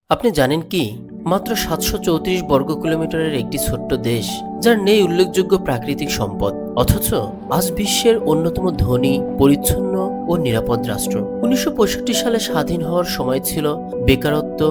আপনি জানেন কি মাত্র ৭৩৪ বর্গ কিলোমিটারের একটি ছোট্ট দেশ যার নেই উল্লেখযোগ্য প্রাকৃতিক সম্পদ, অথচ আজ বিশ্বের অন্যতম ধনী, পরিচ্ছন্ন ও নিরাপদ রাষ্ট্র। ১৯৬৫ সালে স্বাধীন হওয়ার সময় ছিল বেকারত্ব,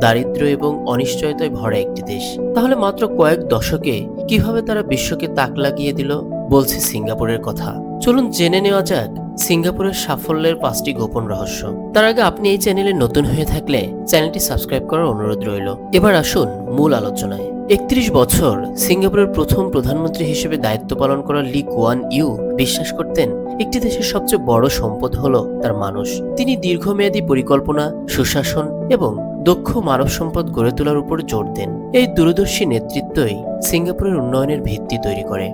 দারিদ্র্য এবং অনিশ্চয়তায় ভরা একটি দেশ। তাহলে মাত্র কয়েক দশকে কিভাবে তারা বিশ্বকে তাক লাগিয়ে দিল, বলছে সিঙ্গাপুরের কথা। চলুন জেনে নেওয়া যাক সিঙ্গাপুরের সাফল্যের ৫টি গোপন রহস্য। তার আগে আপনি এই চ্যানেলে নতুন হয়ে থাকলে চ্যানেলটি সাবস্ক্রাইব করার অনুরোধ রইল। এবার আসুন মূল আলোচনায়। ৩১ বছর সিঙ্গাপুরের প্রথম প্রধানমন্ত্রী হিসেবে দায়িত্ব পালন করা লি কুয়ান ইউ বিশ্বাস করতেন একটি দেশের সবচেয়ে বড় সম্পদ হলো তার মানুষ। তিনি দীর্ঘমেয়াদী পরিকল্পনা, সুশাসন এবং দক্ষ মানব সম্পদ গড়ে তোলার উপর জোর দেন। এই দূরদর্শী নেতৃত্বই সিঙ্গাপুরের উন্নয়নের ভিত্তি তৈরি করে।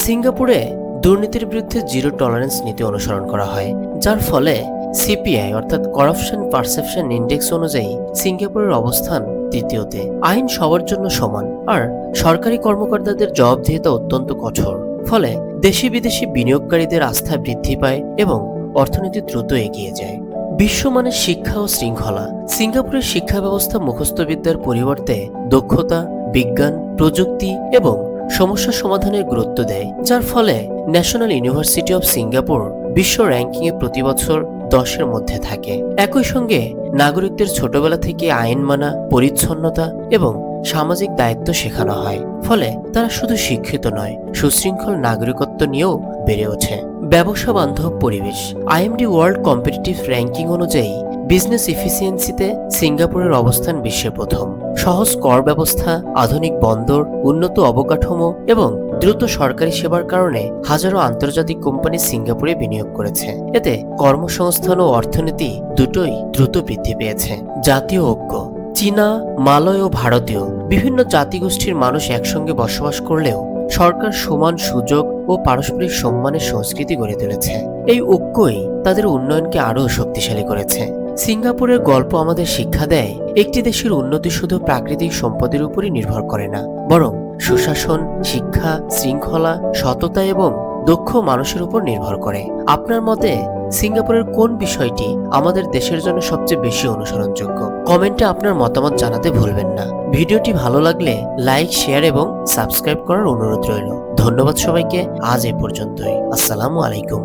সিঙ্গাপুরে দুর্নীতির বিরুদ্ধে জিরো টলারেন্স নীতি অনুসরণ করা হয়, যার ফলে সিপিআই অর্থাৎ করাপশন পারসেপশন ইন্ডেক্স অনুযায়ী সিঙ্গাপুরের অবস্থান তৃতীয়তে। আইন সবার জন্য সমান, আর সরকারি কর্মকর্তাদের জবাবদিহিতা অত্যন্ত কঠোর। ফলে দেশি বিদেশি বিনিয়োগকারীদের আস্থা বৃদ্ধি পায় এবং অর্থনীতি দ্রুত এগিয়ে যায়। বিশ্বমানের শিক্ষা ও শৃঙ্খলা। সিঙ্গাপুরের শিক্ষা ব্যবস্থা মুখস্থবিদ্যার পরিবর্তে দক্ষতা, বিজ্ঞান, প্রযুক্তি এবং সমস্যা সমাধানের গুরুত্ব দেয়, যার ফলে ন্যাশনাল ইউনিভার্সিটি অব সিঙ্গাপুর বিশ্ব র্যাঙ্কিংয়ে প্রতি বছর 10-এর মধ্যে থাকে। একই সঙ্গে নাগরিকদের ছোটবেলা থেকে আইন মানা, পরিচ্ছন্নতা এবং সামাজিক দায়িত্ব শেখানো হয়। ফলে তারা শুধু শিক্ষিত নয়, সুশৃঙ্খল নাগরিকত্ব নিয়েও বেড়ে ওঠে। ব্যবসা বান্ধব পরিবেশ। আইএমডি ওয়ার্ল্ড কম্পিটিটিভ র্যাঙ্কিং অনুযায়ী বিজনেস এফিসিয়েন্সিতে সিঙ্গাপুরের অবস্থান বিশ্বে প্রথম। সহজ কর ব্যবস্থা, আধুনিক বন্দর, উন্নত অবকাঠামো এবং দ্রুত সরকারি সেবার কারণে হাজারো আন্তর্জাতিক কোম্পানি সিঙ্গাপুরে বিনিয়োগ করেছে। এতে কর্মসংস্থান ও অর্থনীতি দুটোই দ্রুত বৃদ্ধি পেয়েছে। জাতীয় ঐক্য। চীনা, মালয় ও ভারতীয় বিভিন্ন জাতিগোষ্ঠীর মানুষ একসঙ্গে বসবাস করলেও সরকার সমান সুযোগ ও পারস্পরিক সম্মানের সংস্কৃতি গড়ে তুলেছে। এই ঐক্যই তাদের উন্নয়নকে আরও শক্তিশালী করেছে। সিঙ্গাপুরের গল্প আমাদের শিক্ষা দেয়, একটি দেশের উন্নতি শুধু প্রাকৃতিক সম্পদের উপরই নির্ভর করে না, বরং সুশাসন, শিক্ষা, শৃঙ্খলা, সততা এবং দক্ষ মানুষের উপর নির্ভর করে। আপনার মতে সিঙ্গাপুরের কোন বিষয়টি আমাদের দেশের জন্য সবচেয়ে বেশি অনুসরণযোগ্য? কমেন্টে আপনার মতামত জানাতে ভুলবেন না। ভিডিওটি ভালো লাগলে লাইক, শেয়ার এবং সাবস্ক্রাইব করার অনুরোধ রইল। ধন্যবাদ সবাইকে। আজ এই পর্যন্তই। আসসালামু আলাইকুম।